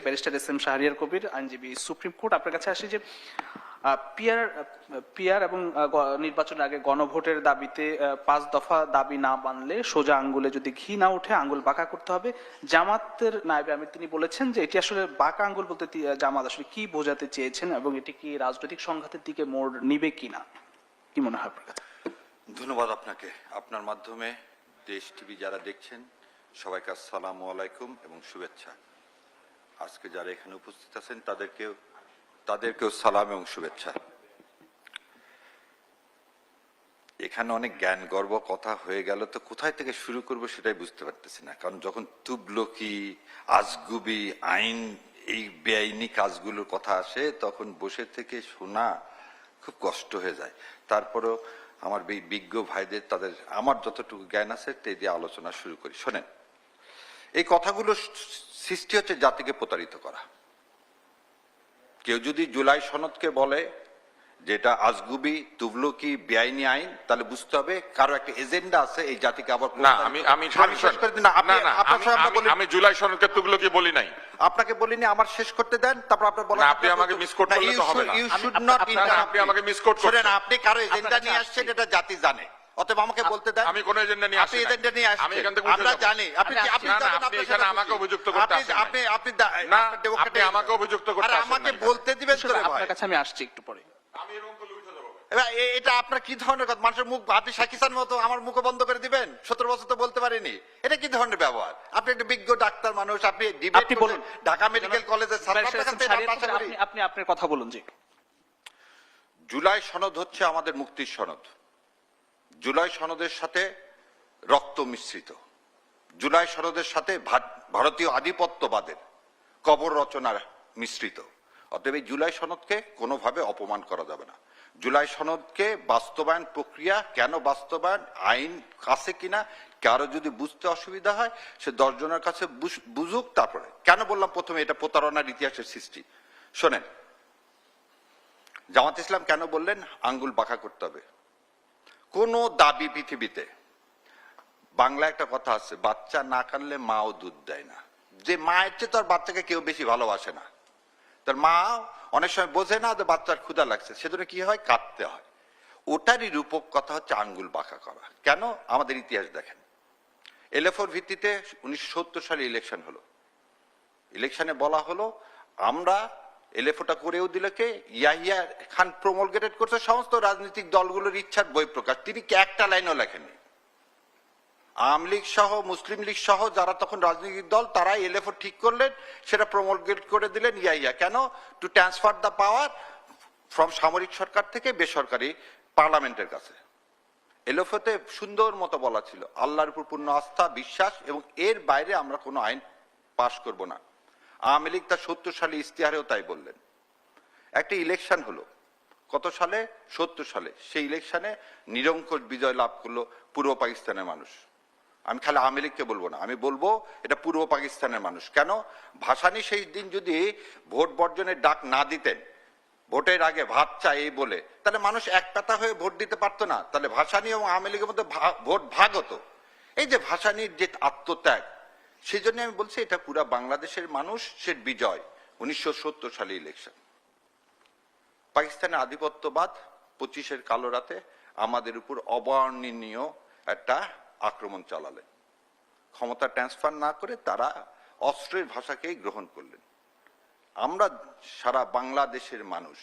Barrister S M Shahriar Kabir, আইনজীবী, supreme court. আপনার কাছে আসি যে পিআর এবং নির্বাচনের আগে গণভোটের দাবিতে 5 দফা দাবি না মানলে সোজা আঙ্গুলে যদি ঘি না ওঠে আঙ্গুল বাঁকা করতে হবে। জামাতের নায়েবে আমির তিনি বলেছেন যে এটি আসলে বাঁকা আঙ্গুল বলতে জামাত আসলে কি বোঝাতে চেয়েছেন এবং এটি কি রাজনৈতিক সংঘাতের দিকে মোড় নিবে কিনা, কি মনে হয় আপনার কাছে? ধন্যবাদ আপনাকে। আপনার মাধ্যমে দেশ টিভি যারা দেখছেন সবাইকে আসসালামু আলাইকুম এবং শুভেচ্ছা। আজকে যারা এখানে উপস্থিত আছেন তাদেরকেও সালাম এবং শুভেচ্ছা। এখানে অনেক জ্ঞান গর্ব কথা হয়ে গেল, তো কোথায় থেকে শুরু করব সেটাই বুঝতে পারতেছি না। কারণ যখন তুবলকি, আজগুবি, আইন, এই বেআইনি কাজগুলোর কথা আসে তখন বসে থেকে শোনা খুব কষ্ট হয়ে যায়। তারপরেও আমার বিজ্ঞ ভাইদের তাদের আমার যতটুকু জ্ঞান আছে তাই দিয়ে আলোচনা শুরু করি। শোনেন, এই কথাগুলো সৃষ্টি হচ্ছে জাতিকে প্রতারিত করা। কেউ যদি জুলাই সনদকে বলে যেটা আজগুবি, তুবলকি, বেআইনি আইন, তাহলে বুঝতে হবে কারো একটা এজেন্ডা আছে এই জাতিকে আবার। না, আমি জুলাই সনদকে তুবলকি বলি নাই। আপনাকে বলিনি, আমার শেষ করতে দেন, তারপর আপনার বলা। আপনি আমাকে মিসকোট করলে তো হবে না। আপনি আমাকে মিসকোট করছেন। আপনি কারো এজেন্ডা নিয়ে আসছেন এটা জাতি জানে, অতএব আমাকে বলতে দেন। আমি কোন এজেন্ডা নিয়ে আসছি? আপনি এজেন্ডা নিয়ে আসছেন, আমি এখান থেকে আমরা জানি। আপনি এখানে আমাকে অভিযুক্ত করতে আসেন। আপনি আমাকে অভিযুক্ত করতে আসেন। আমাকে বলতে দিবেন তো ভাই। আপনার কাছে আমি আসছি একটু পরে। আমি এরকম করলে উঠে যাব। এটা আপনার কি ধরনের কথা? মানুষের মুখ, আপনি শাকিসান মতো আমার মুখ বন্ধ করে দিবেন? 17 বছর তো বলতে পারিনি। এটা কি ধরনের ব্যবহার? আপনি একটা বিজ্ঞ ডাক্তার মানুষ, আপনি ডিবেট করুন ঢাকা মেডিকেল কলেজের আপনি আপনার কথা বলুন। জি, জুলাই সনদ হচ্ছে আমাদের মুক্তির সনদ। জুলাই সনদের সাথে রক্ত মিশ্রিত। জুলাই সনদের সাথে ভারতীয় আধিপত্যবাদের কবর রচনার মিশ্রিত। অতএব এই জুলাই সনদকে কোনোভাবে অপমান করা যাবে না। জুলাই সনদকে বাস্তবায়ন প্রক্রিয়া কেন বাস্তবায়ন, আইন আছে কিনা, কারো যদি বুঝতে অসুবিধা হয় সে 10 জনের কাছে বুঝুক। তারপরে কেন বললাম প্রথমে এটা প্রতারণার ইতিহাসের সৃষ্টি। শোনেন, জামাত ইসলাম কেন বললেন আঙ্গুল বাঁকা করতে হবে? কোন দাবি পৃথিবীতে, বাংলা একটা কথা আছে, বাচ্চা না কানলে মাও দুধ দেয় না। যে মায়ের চেয়ে তো আর বাচ্চাকে কেউ বেশি ভালোবাসে না। তার মা অনেক সময় বোঝে না যে বাচ্চার ক্ষুধা লাগছে, সেজন্য কি হয়, কাঁদতে হয়। ওটারই রূপক কথা হচ্ছে আঙ্গুল বাঁকা করা। কেন? আমাদের ইতিহাস দেখেন। এলএফওর ভিত্তিতে 1970 সালে ইলেকশন হলো। ইলেকশনে বলা হলো আমরা এলএফওটা করেও দিলে কে, ইয়াহিয়া খান প্রমোলগেটেড করছে সমস্ত রাজনৈতিক দলগুলোর ইচ্ছার বহিঃপ্রকাশ। তিনি কি একটা লাইনও লেখেননি। আওয়ামী লীগ সহ, মুসলিম লীগ সহ যারা তখন রাজনৈতিক দল, তারাই এলএফও ঠিক করলেন, সেটা প্রমোলগেট করে দিলেন ইয়াহিয়া। কেন? To transfer the power from সামরিক সরকার থেকে বেসরকারি পার্লামেন্টের কাছে। এলএফওতে সুন্দর মতো বলা ছিল আল্লাহর উপর পূর্ণ আস্থা, বিশ্বাস, এবং এর বাইরে আমরা কোনো আইন পাশ করব না। আওয়ামী লীগ তার 70 সালে ইশতেহারেও তাই বললেন। একটা ইলেকশন হলো কত সালে? 70 সালে। সেই ইলেকশনে নিরঙ্কুশ বিজয় লাভ করলো পূর্ব পাকিস্তানের মানুষ। আমি খালি আওয়ামী লীগকে বলবো না, আমি বলবো এটা পূর্ব পাকিস্তানের মানুষ। কেন? ভাসানী সেই দিন যদি ভোট বর্জনের ডাক না দিতেন, ভোটের আগে ভাত চাই এই বলে, তাহলে মানুষ এক পাতা হয়ে ভোট দিতে পারতো না। তাহলে ভাসানী এবং আওয়ামী লীগের মধ্যে ভোট ভাগ হতো। এই যে ভাসানীর যে আত্মত্যাগ, সেই জন্য আমি বলছি এটা পুরা বাংলাদেশের মানুষের বিজয়। 1970 সালে ইলেকশন। পাকিস্তানের আধিপত্যবাদ 25-এর কালো রাতে আমাদের উপর অবর্ণনীয় একটা আক্রমণ চালালেন। ক্ষমতা ট্রান্সফার না করে তারা অস্ত্রের ভাষাকেই গ্রহণ করলেন। আমরা সারা বাংলাদেশের মানুষ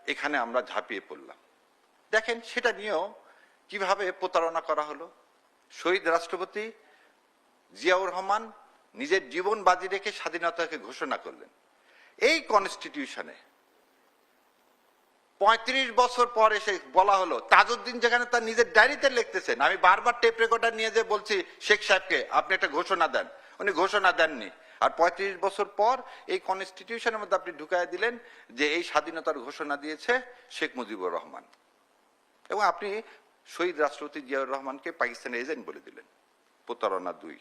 এখানে আমরা ঝাঁপিয়ে পড়লাম। দেখেন সেটা নিয়েও কিভাবে প্রতারণা করা হলো। শহীদ রাষ্ট্রপতি জিয়াউর রহমান নিজের জীবন বাজি রেখে স্বাধীনতাকে ঘোষণা করলেন। এই কনস্টিটিউশনে 35 বছর পর এসে বলা হলো, তাজউদ্দিন যেখানে তার নিজের ডায়েরিতে লিখতেছেন, আমি বারবার টেপ রেকর্ডার নিয়ে যে বলছি শেখ সাহেবকে আপনি একটা ঘোষণা দেন, উনি ঘোষণা দেননি। আর 35 বছর পর এই কনস্টিটিউশনের মধ্যে আপনি ঢুকায় দিলেন যে এই স্বাধীনতার ঘোষণা দিয়েছে শেখ মুজিবুর রহমান, এবং আপনি শহীদ রাষ্ট্রপতি জিয়াউর রহমানকে পাকিস্তানের এজেন্ট বলে দিলেন। প্রতারণা 2।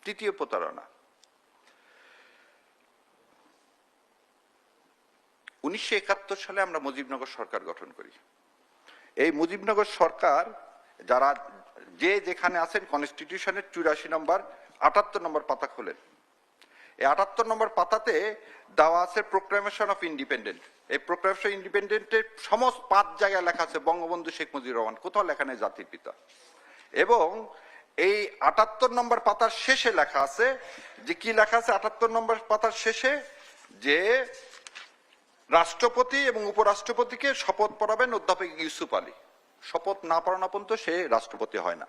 তৃতীয় প্রতারণা, 1971 সালে আমরা মুজিবনগর সরকার গঠন করি। এই মুজিবনগর সরকার যারা যে যেখানে আছেন কনস্টিটিউশনের 84 নম্বর 78 নম্বর পাতা খোলেন, এই 78 নম্বর পাতাতে দেওয়া আছে প্রোক্লামেশন অফ ইন্ডিপেন্ডেন্ট। এই প্রোক্লামেশন ইন্ডিপেন্ডেন্টের সমস্ত 5 জায়গায় লেখা আছে বঙ্গবন্ধু শেখ মুজিবুর রহমান, কোথাও লেখা নেই জাতির পিতা। এবং এই 78 নম্বর পাতার শেষে লেখা আছে যে কি লেখা আছে 78 নম্বর পাতার শেষে, যে রাষ্ট্রপতি এবং উপরাষ্ট্রপতিকে শপথ পড়াবেন অধ্যাপক ইউসুফ আলী। শপথ না পড়ানো পর্যন্ত সে রাষ্ট্রপতি হয় না।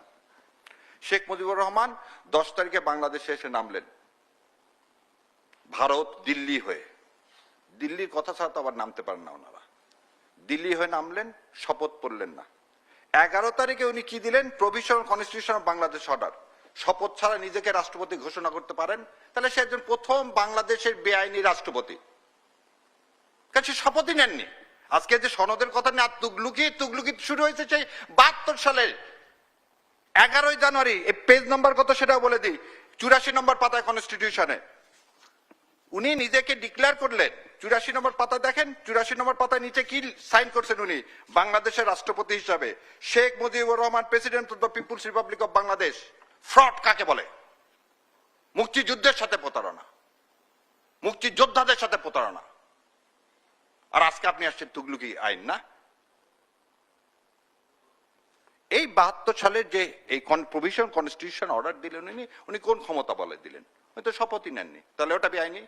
শেখ মুজিবুর রহমান 10 তারিখে বাংলাদেশে এসে নামলেন ভারত দিল্লি হয়ে। দিল্লির কথা ছাড়া তো আবার নামতে পারেন না ওনারা। দিল্লি হয়ে নামলেন, শপথ পড়লেন না। 11 তারিখে উনি কি দিলেন? Provisional constitution of Bangladesh order. শপথ ছাড়া নিজেকে রাষ্ট্রপতি ঘোষণা করতে পারেন, তাহলে সে একজন প্রথম বাংলাদেশের বেআইনি রাষ্ট্রপতি, কারণ সে শপথই নেননি। আজকে যে সনদের কথা নিয়ে তুগলুকি শুরু হয়েছে সেই 72 সালের 11 জানুয়ারি। এই পেজ নাম্বার কত সেটাও বলে দিই, 84 নম্বর পাতায় কনস্টিটিউশনে উনি নিজেকে ডিক্লেয়ার করলেন। 84 নম্বর পাতা দেখেন, 84 নম্বর পাতায় নিচে কি সাইন করছেন উনি? বাংলাদেশের রাষ্ট্রপতি হিসাবে Sheikh Mujibur Rahman, president of the peoples republic of Bangladesh. Fraud কাকে বলে? মুক্তিযুদ্ধের সাথে প্রতারণা, মুক্তিযোদ্ধাদের সাথে প্রতারণা। আর আজকে আপনি আসছেন তুগলুকি আইন না। এই 72 সালের যে এই প্রভিশন কনস্টিটিউশন অর্ডার দিলেন উনি কোন ক্ষমতা বলে দিলেন? হয়তো শপথই নেননি, তাহলে ওটা বেআইনি।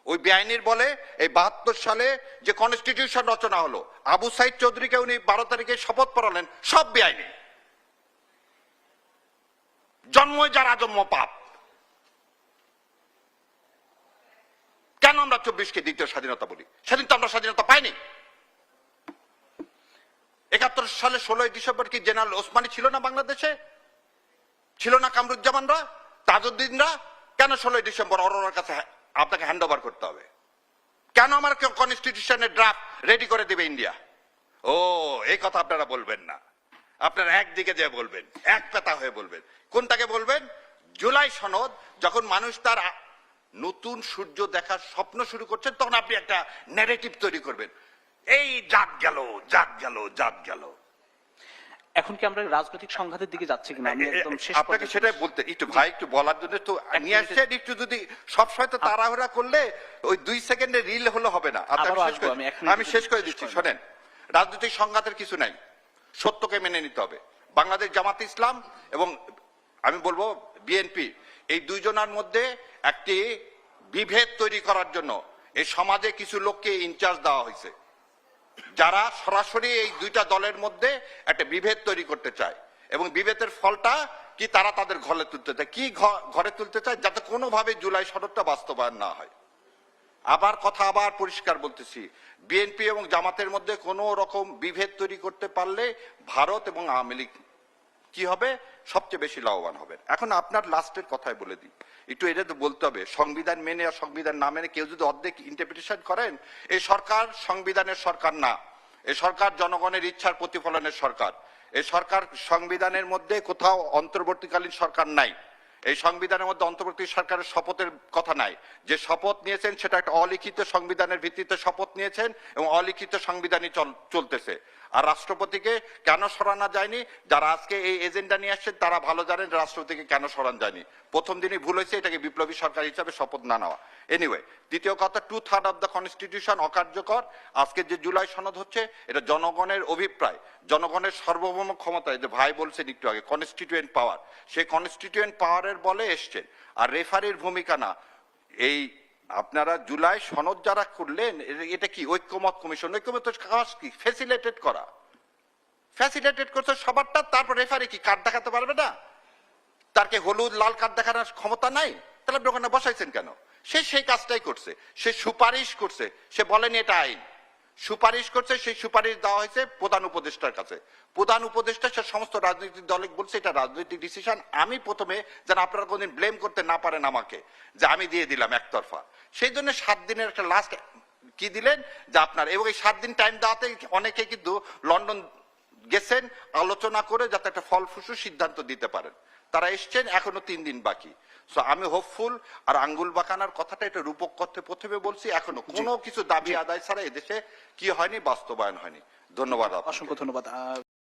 ওই বেআইনির বলে এই 72 সালে যে কনস্টিটিউশন রচনা হলো, আবু সাইদ চৌধুরীকে উনি 12 তারিখে শপথ পড়ালেন, সব বেআইনি। জন্মই যার আজন্ম পাপ। কেন আমরা 24-কে দ্বিতীয় স্বাধীনতা বলি? সেদিন তো আমরা স্বাধীনতা পাইনি। 71 সালে 16 ডিসেম্বর কি জেনারেল ওসমানী ছিল না বাংলাদেশে? ছিল না কামরুজ্জামানরা, তাজউদ্দিনরা? কেন 16 ডিসেম্বর অরোরার কাছে আপনাকে হ্যান্ড ওভার করতে হবে? কেন আমার কনস্টিটিউশনের ড্রাফট রেডি করে দেবে ইন্ডিয়া? ও, এই কথা আপনারা বলবেন না। আপনারা একদিকে যে বলবেন, এক পেতা হয়ে বলবেন। কোনটাকে বলবেন? জুলাই সনদ। যখন মানুষ তার নতুন সূর্য দেখার স্বপ্ন শুরু করছেন, তখন আপনি একটা ন্যারেটিভ তৈরি করবেন, এই জাগ গেল, জাগ গেল, জাগ গেল। এখন কি আমরা রাজনৈতিক সংঘাতের দিকে যাচ্ছি কিনা? আমি একদম শেষ আপনাকে সেটাই বলতে একটু ভাই একটু বলার জন্য তো নিয়ে আসছেন। একটু যদি সবসময় তো তাড়াহুড়া করলে ওই 2 সেকেন্ডে রিল হলে হবে না। আমি শেষ করে দিচ্ছি, শোনেন। রাজনৈতিক সংঘাতের কিছু নাই, সত্যকে মেনে নিতে হবে। বাংলাদেশ জামাত ইসলাম এবং আমি বলবো বিএনপি, এই দুইজনের মধ্যে একটি বিভেদ তৈরি করার জন্য এই সমাজে কিছু লোককে ইনচার্জ দেওয়া হয়েছে, যারা সরাসরি এই দুইটা দলের মধ্যে একটা বিভেদ তৈরি করতে চায়। এবং বিভেদের ফলটা কি? তারা তাদের ঘরে তুলতে চায়। কি ঘরে তুলতে চায়? যাতে কোনোভাবে জুলাই সনদটা বাস্তবায়ন না হয়। আবার পরিষ্কার বলতেছি, বিএনপি এবং জামাতের মধ্যে কোনো রকম বিভেদ তৈরি করতে পারলে ভারত এবং আওয়ামী লীগ কি হবে? সবচেয়ে বেশি লাভবান হবেন। এখন আপনার লাস্টের কথাই বলে দিই, একটু এটা তো বলতে হবে, সংবিধান মেনে আর সংবিধান না মেনে কেউ যদি অর্ধেক ইন্টারপ্রিটেশন করেন, এই সরকার সংবিধানের সরকার না। এই সরকার জনগণের ইচ্ছার প্রতিফলনের সরকার। এই সরকার সংবিধানের মধ্যে কোথাও অন্তর্বর্তীকালীন সরকার নাই। এই সংবিধানের মধ্যে অন্তর্বর্তী সরকারের শপথের কথা নাই। যে শপথ নিয়েছেন সেটা একটা অলিখিত সংবিধানের ভিত্তিতে শপথ নিয়েছেন এবং অলিখিত সংবিধানই চলতেছে। আর রাষ্ট্রপতিকে কেন সরানো যায়নি? যারা আজকে এই এজেন্ডা নিয়ে আসছেন তারা ভালো জানেন রাষ্ট্রপতিকে কেন সরানো যায়নি। প্রথম দিনই ভুল হয়েছে, এটাকে বিপ্লবী সরকার হিসাবে শপথ না নেওয়া। এনিওয়ে, দ্বিতীয় কথা, 2/3 অফ দ্য কনস্টিটিউশন অকার্যকর। আজকে যে জুলাই সনদ হচ্ছে এটা জনগণের অভিপ্রায়, জনগণের সার্বভৌম ক্ষমতায়, যে ভাই বলছেন একটু আগে কনস্টিটিউয়েন্ট পাওয়ার, সেই কনস্টিটিউয়েন্ট পাওয়ারের বলে এসছেন। আর রেফারির ভূমিকা না। এই আপনারা জুলাই সনদ যারা করলেন, এটা কি ঐক্যমত কমিশন? ঐক্যমত কাজ কি? ফ্যাসিলিটেট করা। ফ্যাসিলিটেট করছে সবারটা, তারপর রেফারি কি কার্ড দেখাতে পারবে না? তার কি হলুদ লাল কার্ড দেখানোর ক্ষমতা নাই? তাহলে আপনি ওখানে বসাইছেন কেন? সে সেই কাজটাই করছে, সে সুপারিশ করছে, সে বলেনি এটা আইন। সুপারিশ করছে, সেই সুপারিশ দেওয়া হয়েছে প্রধান উপদেষ্টার কাছে। প্রধান উপদেষ্টা সে সমস্ত রাজনৈতিক দলে বলছে এটা রাজনৈতিক ডিসিশন। আমি প্রথমে যেন আপনারা কোনদিন ব্লেম করতে না পারেন আমাকে যে আমি দিয়ে দিলাম একতরফা। সেই জন্য 7 দিনের একটা লাস্ট কি দিলেন যে আপনার, এবং এই 7 দিন টাইম দেওয়াতে অনেকে কিন্তু লন্ডন গেছেন আলোচনা করে যাতে একটা ফলপ্রসূ সিদ্ধান্ত দিতে পারেন। তারা এসছেন, এখনো 3 দিন বাকি। সো আমি হোপফুল। আর আঙ্গুল বাঁকানোর কথাটা এটা রূপক করতে প্রথমে বলছি, এখনো কোনো কিছু দাবি আদায় ছাড়া এদেশে কি হয়নি, বাস্তবায়ন হয়নি। ধন্যবাদ। অসংখ্য ধন্যবাদ।